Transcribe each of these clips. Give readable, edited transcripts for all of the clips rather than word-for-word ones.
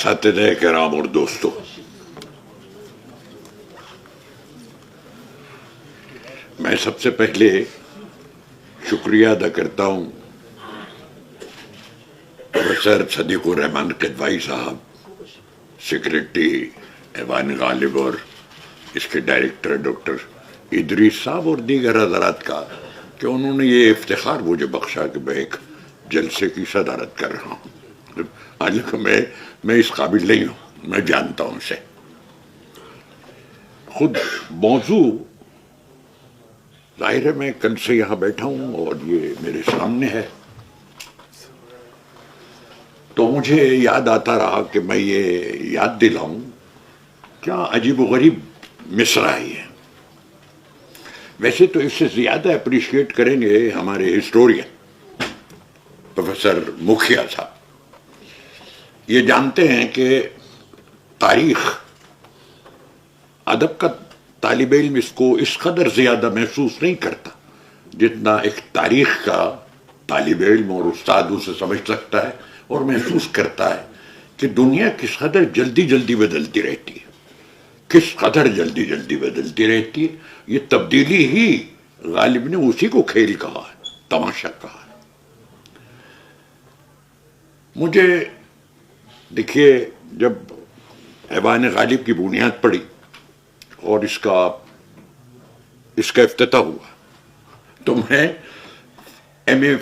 اساتذہ کرام اور دوستو، میں سب سے پہلے شکریہ ادا کرتا ہوں پروفیسر صدیق الرحمان قدوائی صاحب، سیکریٹری ایوان غالب اور اس کے ڈائریکٹر ڈاکٹر ادریس صاحب اور دیگر حضرات کا کہ انہوں نے یہ افتخار مجھے بخشا کہ میں ایک جلسے کی صدارت کر رہا ہوں۔ حالانکہ میں اس قابل نہیں ہوں، میں جانتا ہوں اسے۔ خود موضوع ظاہر ہے، میں کل سے یہاں بیٹھا ہوں اور یہ میرے سامنے ہے، تو مجھے یاد آتا رہا کہ میں یہ یاد دلاؤں کیا عجیب و غریب مصرع ہے یہ۔ ویسے تو اس سے زیادہ اپریشیٹ کریں گے ہمارے ہسٹورین پروفیسر مکھیا صاحب۔ یہ جانتے ہیں کہ تاریخ، ادب کا طالب علم اس کو اس قدر زیادہ محسوس نہیں کرتا جتنا ایک تاریخ کا طالب علم اور استاد اسے سمجھ سکتا ہے اور محسوس کرتا ہے کہ دنیا کس قدر جلدی جلدی بدلتی رہتی ہے، کس قدر جلدی جلدی بدلتی رہتی ہے۔ یہ تبدیلی ہی غالب نے اسی کو کھیل کہا ہے، تماشا کہا ہے۔ مجھے دیکھیے، جب ایوان غالب کی بنیاد پڑی اور اس کا افتتاح ہوا تو میں ایم اے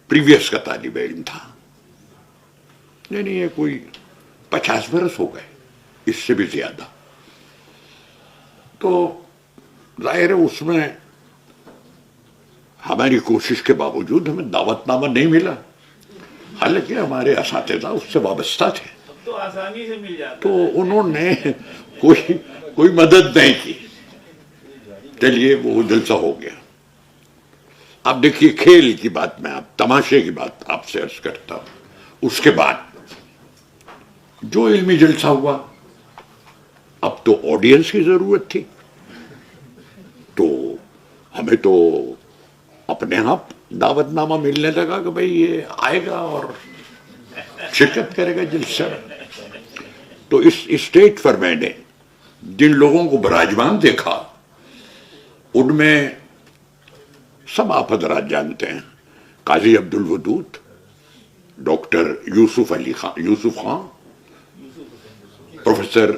پریویس کا طالب علم تھا، یعنی یہ کوئی 50 برس ہو گئے، اس سے بھی زیادہ۔ تو ظاہر ہے اس میں ہماری کوشش کے باوجود ہمیں دعوت نامہ نہیں ملا، حالانکہ ہمارے اساتذہ اس سے وابستہ تھے، تو آسانی سے مل جاتا، تو انہوں نے کوئی مدد نہیں کی۔ چلیے وہ جلسہ ہو گیا۔ اب دیکھیے، کھیل کی بات میں، اب تماشے کی بات آپ سے عرض کرتا ہوں۔ اس کے بعد جو علمی جلسہ ہوا، اب تو آڈینس کی ضرورت تھی، تو ہمیں تو اپنے آپ دعوت نامہ ملنے لگا کہ بھئی یہ آئے گا اور شرکت کرے گا جلسہ۔ تو اس اسٹیج پر میں نے جن لوگوں کو براجمان دیکھا ان میں سب آپ حضرات جانتے ہیں، قاضی عبدالودود، ڈاکٹر یوسف خان، پروفیسر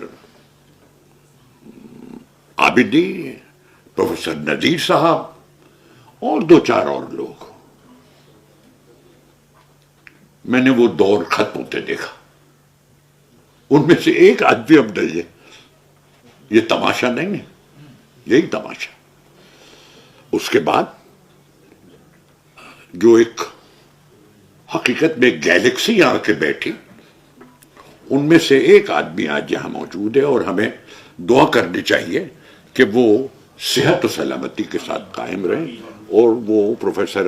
عابدی، پروفیسر نذیر صاحب اور 2-4 اور لوگ۔ میں نے وہ دور ختم ہوتے دیکھا، ان میں سے ایک آدمی اب نہیں ہے۔ یہ تماشا نہیں ہے، یہی تماشا۔ اس کے بعد جو ایک حقیقت میں گیلیکسی آ کے بیٹھی، ان میں سے ایک آدمی آج یہاں موجود ہے اور ہمیں دعا کرنی چاہیے کہ وہ صحت و سلامتی کے ساتھ قائم رہیں، اور وہ پروفیسر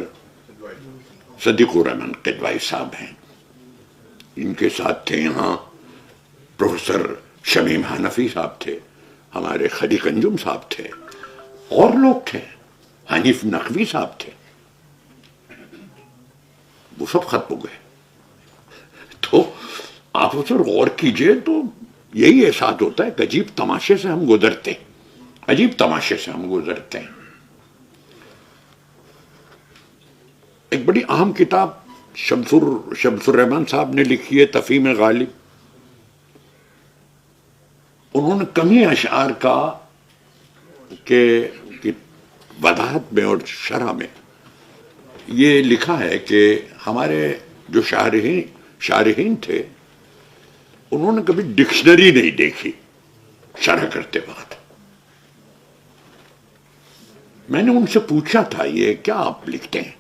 صدیق الرحمان قدوائی صاحب ہیں۔ ان کے ساتھ تھے یہاں پروفیسر شمیم حنفی صاحب تھے، ہمارے خلیق انجم صاحب تھے، اور لوگ تھے، حنیف نقوی صاحب تھے۔ وہ سب ختم ہو گئے۔ تو آپ اس پر غور کیجئے تو یہی احساس ہوتا ہے کہ عجیب تماشے سے ہم گزرتے ہیں، عجیب تماشے سے ہم گزرتے ہیں۔ ایک بڑی اہم کتاب شمس الرحمان صاحب نے لکھی ہے، تفہیم غالب۔ انہوں نے کمی اشعار کا کہ وضاحت میں اور شرح میں یہ لکھا ہے کہ ہمارے جو شارحین تھے، انہوں نے کبھی ڈکشنری نہیں دیکھی شرح کرتے وقت۔ میں نے ان سے پوچھا تھا، یہ کیا آپ لکھتے ہیں؟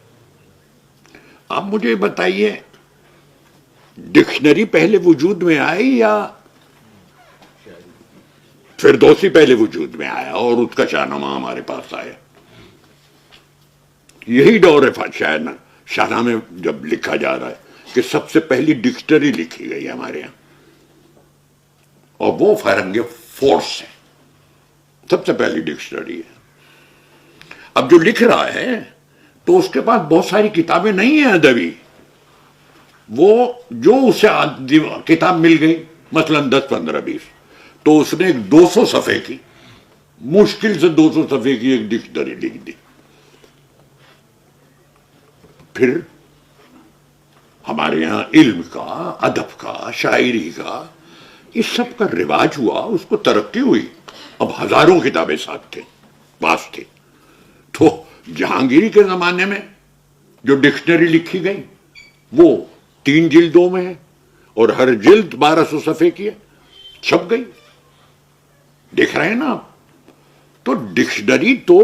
آپ مجھے بتائیے، ڈکشنری پہلے وجود میں آئی یا فردوسی پہلے وجود میں آیا اور اس کا شاہنامہ ہمارے پاس آیا؟ یہی دور ہے شاید شاہنامے جب لکھا جا رہا ہے کہ سب سے پہلی ڈکشنری لکھی گئی ہمارے یہاں، اور وہ فرنگ فورس ہے، سب سے پہلی ڈکشنری ہے۔ اب جو لکھ رہا ہے تو اس کے پاس بہت ساری کتابیں نہیں ہیں ادبی، وہ جو اسے کتاب مل گئی مثلا 10-15-20، تو اس نے ایک 200 صفحے کی، مشکل سے 200 صفحے کی ایک ڈکشنری لکھ دی. پھر ہمارے یہاں علم کا، ادب کا، شاعری کا، اس سب کا رواج ہوا، اس کو ترقی ہوئی. اب ہزاروں کتابیں ساتھ تھے، پاس تھے. تو جہانگیری کے زمانے میں جو ڈکشنری لکھی گئی وہ 3 جلدوں میں ہے، اور ہر جلد 1200 صفحے کی ہے، چھپ گئی. دیکھ رہے ہیں نا آپ. تو ڈکشنری تو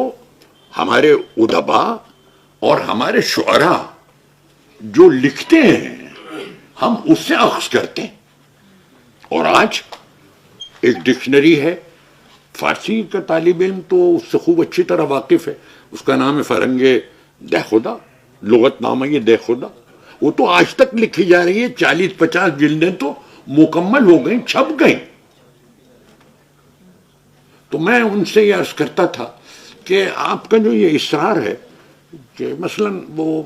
ہمارے ادبا اور ہمارے شعراء جو لکھتے ہیں ہم اس سے اخذ کرتے ہیں. اور آج ایک ڈکشنری ہے، فارسی کا طالب علم تو اس سے خوب اچھی طرح واقف ہے، اس کا نام ہے فرنگ دہ خدا، لغت نامہ یہ دہ خدا. وہ تو آج تک لکھی جا رہی ہے، 40-50 جلدیں تو مکمل ہو گئیں، چھپ گئیں. تو میں ان سے یہ عرض کرتا تھا کہ آپ کا جو یہ اصرار ہے کہ مثلا وہ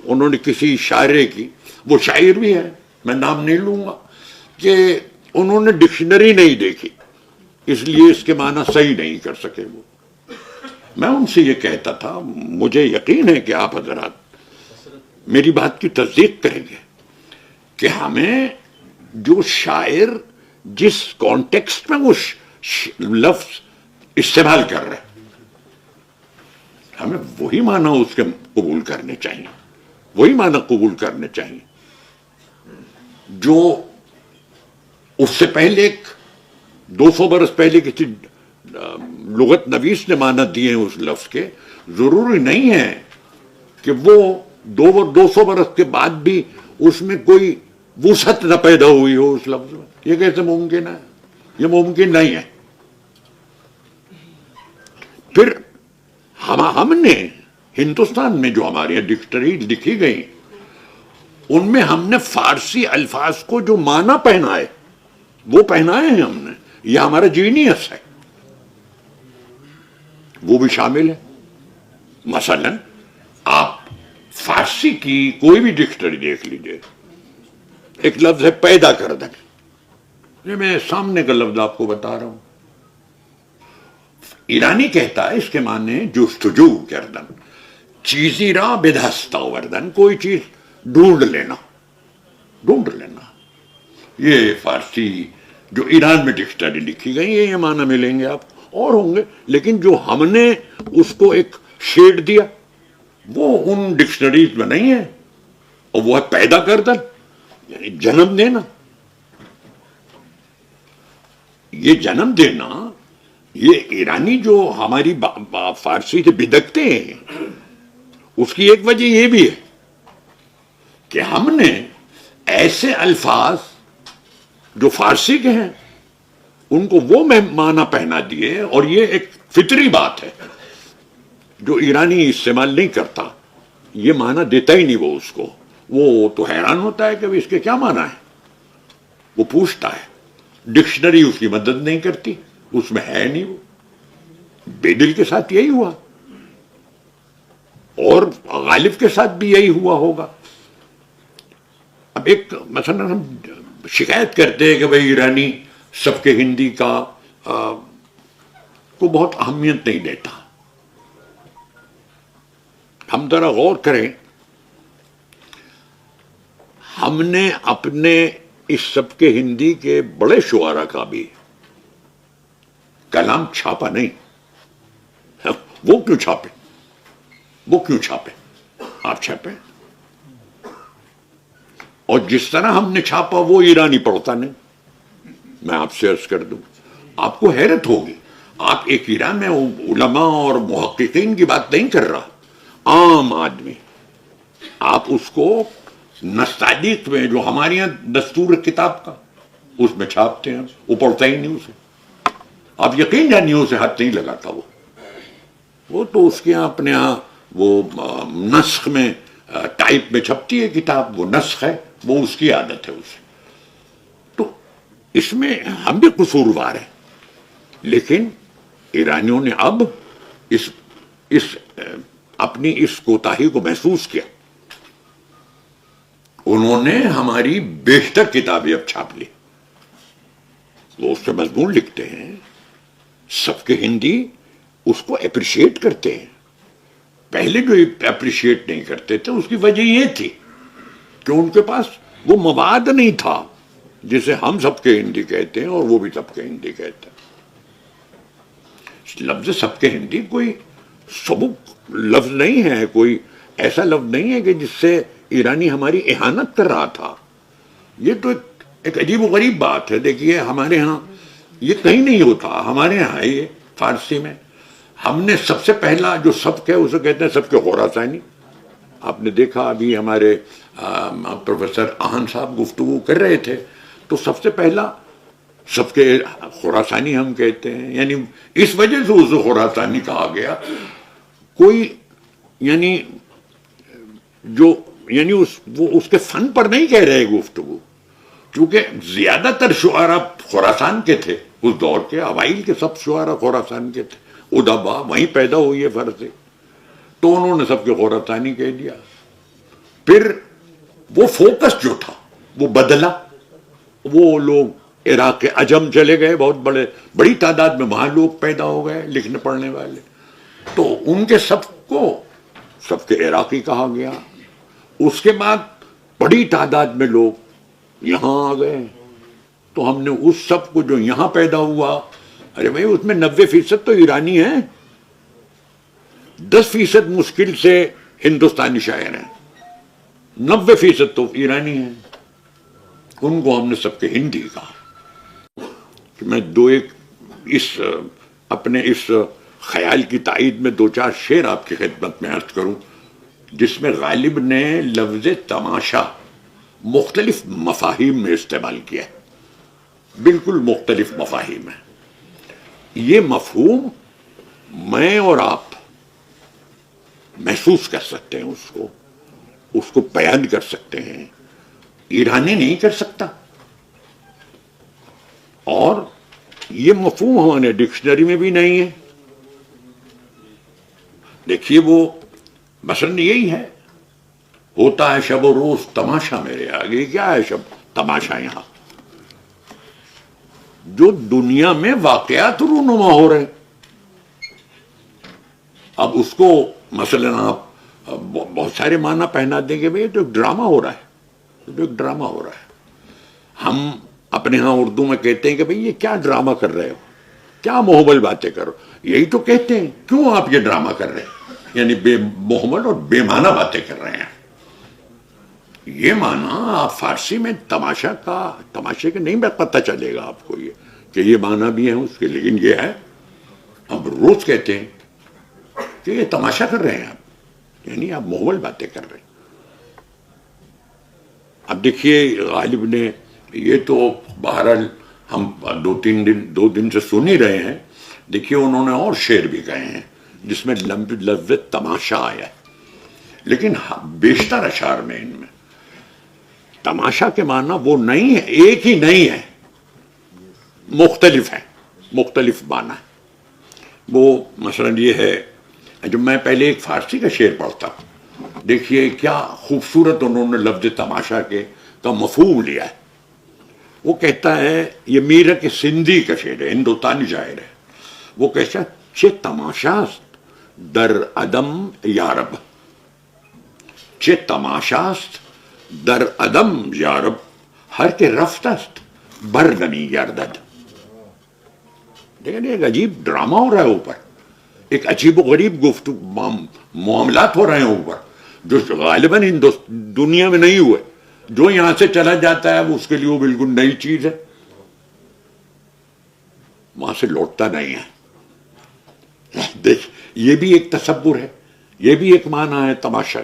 انہوں نے کسی شاعر کی، وہ شاعر بھی ہے، میں نام نہیں لوں گا، کہ انہوں نے ڈکشنری نہیں دیکھی اس لیے اس کے معنی صحیح نہیں کر سکے. وہ میں ان سے یہ کہتا تھا، مجھے یقین ہے کہ آپ حضرات میری بات کی تصدیق کریں گے کہ ہمیں جو شاعر جس کانٹیکسٹ میں وہ لفظ استعمال کر رہے ہمیں وہی معنی اس کے قبول کرنے چاہیے، وہی معنی قبول کرنے چاہیے. جو اس سے پہلے 200 برس پہلے کسی لغت نویس نے معنی دیے ہیں اس لفظ کے، ضروری نہیں ہے کہ وہ 200 برس کے بعد بھی اس میں کوئی وسعت نہ پیدا ہوئی ہو اس لفظ میں. یہ کیسے ممکن ہے؟ یہ ممکن نہیں ہے. پھر ہم نے ہندوستان میں جو ہمارے یہاں ڈکشنری لکھی گئی ان میں ہم نے فارسی الفاظ کو جو معنی پہنا ہے وہ پہنائے ہیں ہم نے. یہ ہمارا جینیس ہے، وہ بھی شامل ہے. مثلا آپ فارسی کی کوئی بھی ڈکشنری دیکھ لیجئے، ایک لفظ ہے پیدا کردن. یہ میں سامنے کا لفظ آپ کو بتا رہا ہوں. ایرانی کہتا ہے اس کے معنی جستجو کردن، چیزی را بدہستا وردن، کوئی چیز ڈھونڈ لینا، ڈھونڈ لینا. یہ فارسی جو ایران میں ڈکشنری لکھی گئی یہ معنی ملیں گے آپ، اور ہوں گے، لیکن جو ہم نے اس کو ایک شیڈ دیا وہ ان ڈکشنریز میں نہیں ہے، اور وہ ہے پیدا کردن، یعنی جنم دینا. یہ جنم دینا، یہ ایرانی جو ہماری فارسی سے بدکتے ہیں اس کی ایک وجہ یہ بھی ہے کہ ہم نے ایسے الفاظ جو فارسی کے ہیں ان کو وہ معنی پہنا دیے، اور یہ ایک فطری بات ہے جو ایرانی استعمال نہیں کرتا، یہ معنی دیتا ہی نہیں وہ اس کو. وہ تو حیران ہوتا ہے کہ اس کے کیا معنی ہے، وہ پوچھتا ہے. ڈکشنری اس کی مدد نہیں کرتی، اس میں ہے نہیں. وہ بے دل کے ساتھ یہی ہوا، اور غالب کے ساتھ بھی یہی ہوا ہوگا. اب ایک مثلا ہم شکایت کرتے ہیں کہ بھئی ایرانی سب کے ہندی کا کو بہت اہمیت نہیں دیتا. ہم ذرا غور کریں، ہم نے اپنے اس سب کے ہندی کے بڑے شعراء کا بھی کلام چھاپا نہیں. وہ کیوں چھاپے؟ وہ کیوں چھاپے؟ آپ چھاپے. اور جس طرح ہم نے چھاپا وہ ایرانی پڑھتا نہیں. میں آپ سے عرض کر دوں، آپ کو حیرت ہوگی. آپ ایک ایران میں علماء اور محققین کی بات نہیں کر رہا، عام آدمی، آپ اس کو نستعلیق میں جو ہمارے یہاں دستور کتاب کا اس میں چھاپتے ہیں، وہ پڑھتا ہی نہیں اسے. آپ یقین جانیے اسے ہاتھ نہیں لگاتا. وہ تو اس کے یہاں اپنے یہاں وہ نسخ میں ٹائپ میں چھپتی ہے کتاب، وہ نسخ ہے، وہ اس کی عادت ہے اسے. تو اس میں ہم بھی قصوروار ہیں، لیکن ایرانیوں نے اب اس اپنی اس کوتاہی کو محسوس کیا. انہوں نے ہماری بیشتر کتابیں اب چھاپ لی. وہ اس سے مضمون لکھتے ہیں، سب کے ہندی اس کو اپریشیٹ کرتے ہیں. پہلے جو اپریشیٹ نہیں کرتے تھے اس کی وجہ یہ تھی کہ ان کے پاس وہ مواد نہیں تھا جسے ہم سب کے ہندی کہتے ہیں اور وہ بھی سب کے ہندی کہتے ہیں. لفظ سب کے ہندی کوئی سبک لفظ نہیں ہے، کوئی ایسا لفظ نہیں ہے کہ جس سے ایرانی ہماری اہانت کر رہا تھا. یہ تو ایک عجیب و غریب بات ہے. دیکھیے ہمارے ہاں یہ کہیں نہیں ہوتا، ہمارے ہاں ہے یہ فارسی میں. ہم نے سب سے پہلا جو سبک ہے اسے کہتے ہیں سبک خراسانی. آپ نے دیکھا ابھی ہمارے پروفیسر آہن صاحب گفتگو کر رہے تھے تو سب سے پہلا سب کے خراسانی ہم کہتے ہیں، یعنی اس وجہ سے اسے خراسانی کہا گیا. کوئی یعنی جو یعنی وہ اس کے فن پر نہیں کہہ رہے گفتگو، کیونکہ زیادہ تر شعراء خراسان کے تھے اس دور کے. اوائل کے سب شعراء خراسان کے تھے، ادبا وہیں پیدا ہوئی ہے فرضی، تو انہوں نے سب کے خراسانی کہہ دیا. پھر وہ فوکس جو تھا وہ بدلا. وہ لوگ عراق کے عجم چلے گئے، بہت بڑی تعداد میں وہاں لوگ پیدا ہو گئے لکھنے پڑھنے والے، تو ان کے سب کو سب کے عراقی کہا گیا. اس کے بعد بڑی تعداد میں لوگ یہاں آ گئے تو ہم نے اس سب کو جو یہاں پیدا ہوا، ارے بھائی اس میں 90% تو ایرانی ہیں، 10% مشکل سے ہندوستانی شاعر ہیں، 90% تو ایرانی ہیں. ان کو ہم نے سب کے ہندی کہا. کہ میں اپنے اس خیال کی تائید میں 2-4 شعر آپ کی خدمت میں عرض کروں، جس میں غالب نے لفظ تماشا مختلف مفاہیم میں استعمال کیا ہے، بالکل مختلف مفاہیم ہے. یہ مفہوم میں اور آپ محسوس کر سکتے ہیں، اس کو بیان کر سکتے ہیں، ایرانی نہیں کر سکتا. اور یہ مفہوم ہمارے ڈکشنری میں بھی نہیں ہے. دیکھیے وہ مثلاً یہی ہے، ہوتا ہے شب و روز تماشا میرے آگے. کیا ہے شب تماشا؟ یہاں جو دنیا میں واقعات رونما ہو رہے ہیں. اب اس کو مثلاً آپ بہت سارے معنی پہنا دیں گے، بھئی تو ایک ڈرامہ ہو رہا ہے، تو ایک ڈرامہ ہو رہا ہے. ہم اپنے ہاں اردو میں کہتے ہیں کہ بھئی یہ کیا ڈرامہ کر رہے ہو، کیا محمل باتیں کرو. یہی تو کہتے ہیں، کیوں آپ یہ ڈرامہ کر رہے ہیں، یعنی بے محمل اور بے معنی باتیں کر رہے ہیں. یہ معنی آپ فارسی میں تماشے کے نہیں پتہ چلے گا آپ کو یہ کہ یہ معنی بھی ہے اس کے، لیکن یہ ہے ہم روز کہتے ہیں کہ یہ تماشا کر رہے ہیں آپ، یعنی آپ محمل باتیں کر رہے ہیں. اب دیکھیے غالب نے یہ تو بہرحال ہم 2 دن سے سن ہی رہے ہیں. دیکھیے انہوں نے اور شعر بھی کہے ہیں جس میں لفظ تماشا آیا ہے، لیکن بیشتر اشعار میں ان میں تماشا کے معنی وہ نہیں ہے، ایک ہی نہیں ہے، مختلف ہیں، مختلف معنی ہے. وہ مثلاً یہ ہے، جب میں پہلے ایک فارسی کا شعر پڑھتا، دیکھیے کیا خوبصورت انہوں نے لفظ تماشا کا مفہوم لیا ہے. وہ کہتا ہے، یہ میر کے سندھی کا شعر ہے، ہندوستانی شاعر ہے. وہ کہتا ہے چه تماشاست در عدم یارب، چه تماشاست در عدم یارب، ہر کے رفت است بر نمی گردد. لیکن ایک عجیب ڈرامہ ہو رہا ہے اوپر، ایک عجیب و غریب معاملات ہو رہے ہیں اوپر، جو غالباً دنیا میں نہیں ہوئے. جو یہاں سے چلا جاتا ہے اس کے لیے وہ بالکل نئی چیز ہے، وہاں سے لوٹتا نہیں ہے. دیکھ یہ بھی ایک تصور ہے، یہ بھی ایک معنی ہے تماشا.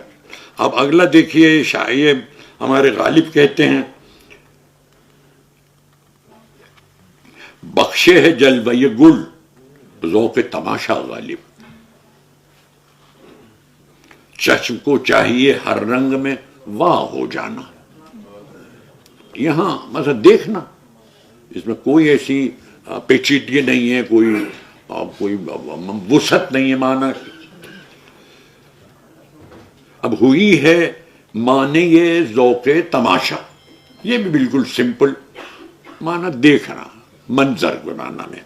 اب اگلا دیکھیے شاعر ہمارے غالب کہتے ہیں، بخشے ہے جلوہ گل ذوق تماشا غالب، چشم کو چاہیے ہر رنگ میں واہ ہو جانا. یہاں مثلا دیکھنا، اس میں کوئی ایسی پیچیدگی نہیں ہے، کوئی وسعت نہیں ہے معنی. اب ہوئی ہے معنی یہ ذوق تماشا، یہ بھی بالکل سمپل معنی دیکھنا. منظر بنانا میں.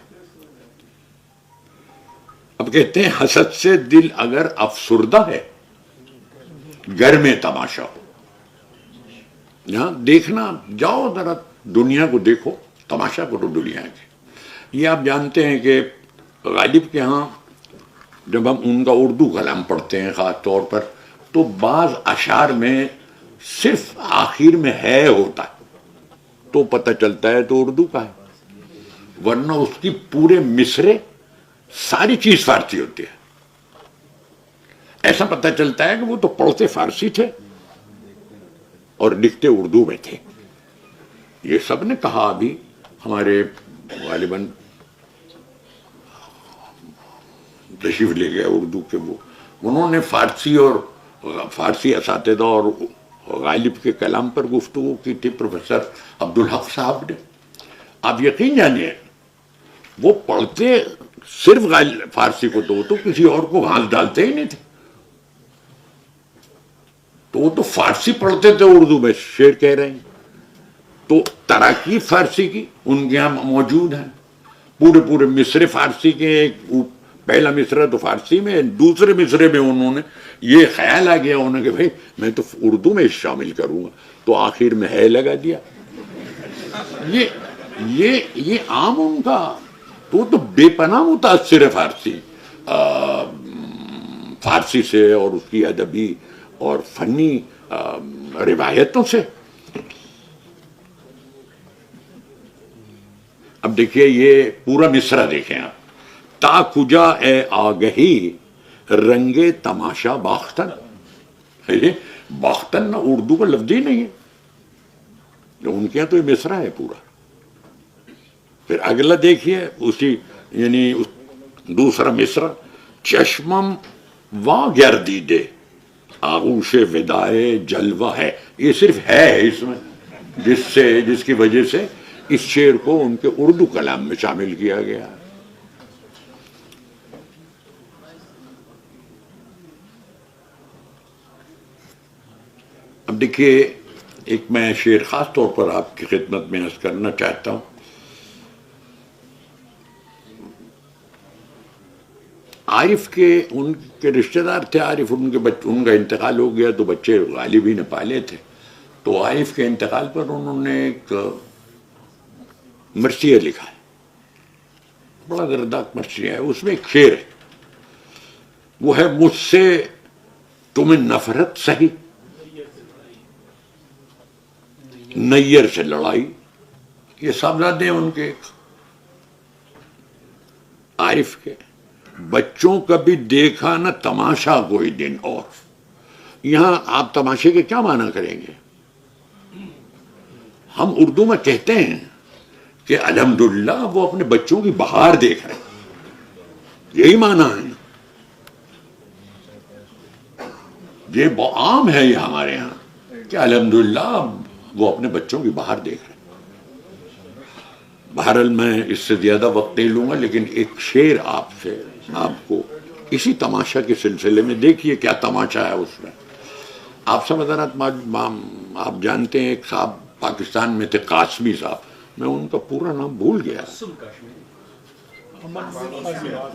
اب کہتے ہیں حسد سے دل اگر افسردہ ہے گھر میں تماشا ہو. یہاں دیکھنا جاؤ ذرا دنیا کو دیکھو, تماشا کرو دنیا کے. یہ آپ جانتے ہیں کہ غالب کے ہاں جب ہم ان کا اردو کلام پڑھتے ہیں خاص طور پر, تو بعض اشعار میں صرف آخر میں ہے ہوتا ہے تو پتہ چلتا ہے تو اردو کا ہے, ورنہ اس کی پورے مصرے ساری چیز فارسی ہوتی ہے. ایسا پتہ چلتا ہے کہ وہ تو پڑھتے فارسی تھے اور لکھتے اردو میں تھے. یہ سب نے کہا. ابھی ہمارے غالباً تشریف لے گئے اردو کے وہ, انہوں نے فارسی اور فارسی اساتذہ اور غالب کے کلام پر گفتگو کی تھی, پروفیسر عبدالحق صاحب نے. آپ یقین جانیے وہ پڑھتے صرف فارسی کو, تو کسی اور کو گھاس ڈالتے ہی نہیں تھے. تو وہ تو فارسی پڑھتے تھے اردو میں شعر کہہ رہے ہیں. تو تراکیب فارسی کی ان کے یہاں موجود ہیں, پورے مصرے فارسی کے. پہلا مصرع تو فارسی میں, دوسرے مصرے میں انہوں نے یہ خیال آ گیا انہوں نے کہ بھائی میں تو اردو میں شامل کروں گا, تو آخر میں ہے لگا دیا. یہ عام ان کا تو بے پناہ متاثر ہے فارسی سے اور اس کی ادبی اور فنی روایتوں سے. اب دیکھیے یہ پورا مصرع دیکھیں آپ. تا کجا اے آگہی رنگے تماشا باختن. باختن نہ اردو کا لفظ ہی نہیں ہے, ان کے یہاں تو یہ مصرع ہے پورا. پھر اگلا دیکھیے اسی یعنی دوسرا مصرع. چشمم وا گردیدے آغوش ودائے جلوہ ہے. یہ صرف ہے اس میں, جس کی وجہ سے اس شعر کو ان کے اردو کلام میں شامل کیا گیا ہے. اب دیکھیے ایک میں شعر خاص طور پر آپ کی خدمت میں عرض کرنا چاہتا ہوں. عارف کے ان کے رشتہ دار تھے. عارف ان کا انتقال ہو گیا تو بچے غالب ہی نے پالے تھے. تو عارف کے انتقال پر انہوں نے ایک مرثیہ لکھا ہے, بڑا دردناک مرثیہ ہے. اس میں ایک شعر ہے, وہ ہے مجھ سے تمہیں نفرت سہی نیر سے لڑائی. یہ صاحبزادے ہیں ان کے عارف کے. بچوں کبھی دیکھا نہ تماشا کوئی دن اور. یہاں آپ تماشے کے کیا معنی کریں گے؟ ہم اردو میں کہتے ہیں کہ الحمدللہ وہ اپنے بچوں کی بہار دیکھ رہے ہیں, یہی معنی ہے. یہ بہت عام ہے یہ ہمارے یہاں کہ الحمدللہ وہ اپنے بچوں کی بہار دیکھ رہے ہیں. بہرحال میں اس سے زیادہ وقت نہیں لوں گا, لیکن ایک شعر آپ کو اسی تماشا کے سلسلے میں دیکھیے کیا تماشا ہے اس میں. آپ سب حضرات آپ جانتے ہیں ایک صاحب پاکستان میں تھے قاسمی صاحب, میں ان کا پورا نام بھول گیا.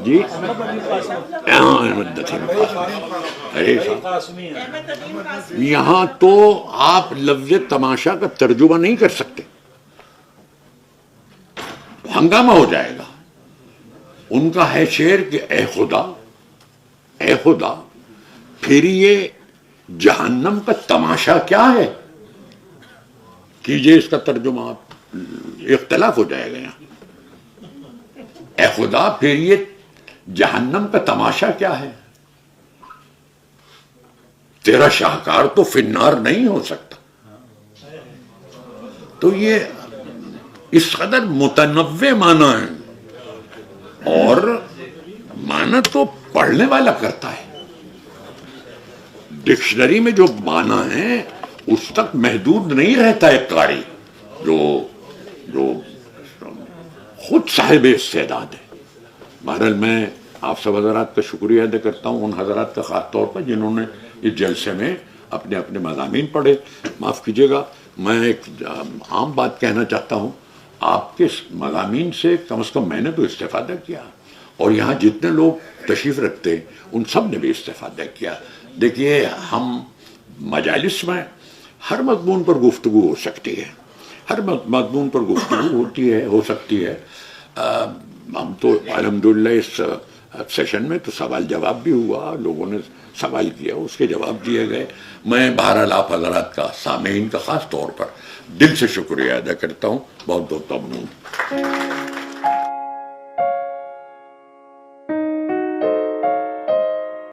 جی احمد نسیم قاسمی. یہاں تو آپ لفظ تماشا کا ترجمہ نہیں کر سکتے, ہنگامہ ہو جائے گا. ان کا ہے شعر کہ اے خدا پھر یہ جہنم کا تماشا کیا ہے. کیجئے اس کا ترجمہ آپ, اختلاف ہو جائے گا یہاں. اے خدا پھر یہ جہنم کا تماشا کیا ہے, تیرا شاہکار تو فنار نہیں ہو سکتا. تو یہ اس قدر متنوع معنی ہے, اور معنی تو پڑھنے والا کرتا ہے. ڈکشنری میں جو معنی ہے اس تک محدود نہیں رہتا ہے قاری جو خود صاحب استعداد ہے. بہرحال میں آپ سب حضرات کا شکریہ ادا کرتا ہوں, ان حضرات کا خاص طور پر جنہوں نے اس جلسے میں اپنے اپنے مضامین پڑھے. معاف کیجیے گا, میں ایک عام بات کہنا چاہتا ہوں. آپ کے مضامین سے کم از کم میں نے تو استفادہ کیا، اور یہاں جتنے لوگ تشریف رکھتے ان سب نے بھی استفادہ کیا۔ دیکھیے ہم مجالس میں ہر مضمون پر گفتگو ہو سکتی ہے، ہر مضمون پر گفتگو ہوتی ہے، ہو سکتی ہے۔ ہم تو الحمدللہ اس سیشن میں تو سوال جواب بھی ہوا، لوگوں نے سوال کیا، اس کے جواب دیے گئے۔ میں بہرحال آپ حضرات کا، سامعین کا خاص طور پر دل سے شکریہ ادا کرتا ہوں، بہت بہت ممنون۔